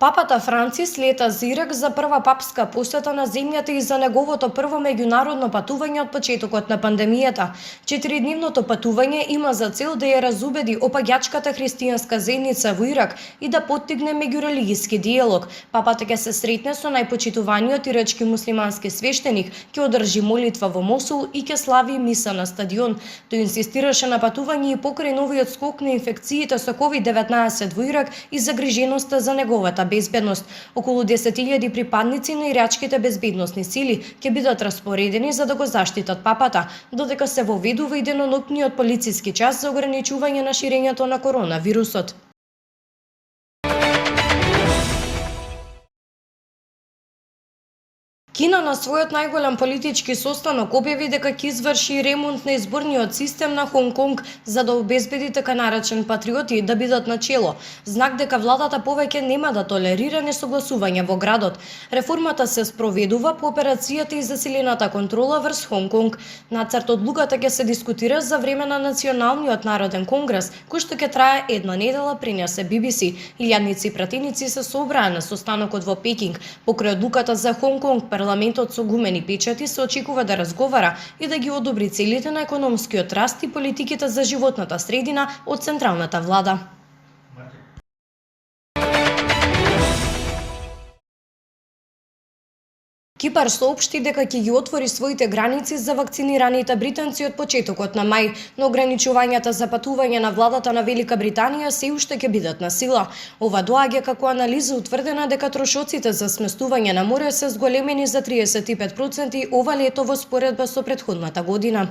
Папата Францис лета за Ирак за прва папска посета на земјата и за неговото прво меѓународно патување од почетокот на пандемијата. 4-дневното патување има за цел да ја разубеди опаѓачката христијанска заедница во Ирак и да поттигне меѓурелигиски диалог. Папата ќе се сретне со најпочитуваниот ирачки муслимански свештеник, ќе одржи молитва во Мосул и ќе слави миса на стадион. Тој инсистираше на патување и покрај новиот скок на инфекциите со COVID-19 во Ирак и загриженоста за неговата безбедност. Околу 10.000 припадници на ирачките безбедносни сили ќе бидат распоредени за да го заштитат папата, додека се воведува и деноноќниот полициски час за ограничување на ширењето на коронавирусот. Кина на својот најголем политички состанок објави дека ќе изврши ремонт на изборниот систем на Хонг Конг за да обезбеди така наречен патриоти да бидат на чело, знак дека владата повеќе нема да толерира несогласување во градот. Реформата се спроведува по операцијата и засилената контрола врз Хонг Конг. Нацрт одлуката ќе се дискутира за време на Националниот народен конгрес, кој што ќе трае една недела, пренесе BBC. Илјадници пратеници се собраа на состанокот во Пекинг. Покрај одлуката за Хонг Конг, парламентот со гумени печати се очекува да разговара и да ги одобри целите на економскиот раст и политиките за животната средина од централната влада. Кипар соопшти дека ќе ги отвори своите граници за вакцинираните британци од почетокот на мај, но ограничувањата за патување на владата на Велика Британија се уште ќе бидат на сила. Ова доаѓа како анализа утврдена дека трошоците за сместување на море се зголемени за 35% ова лето во споредба со претходната година.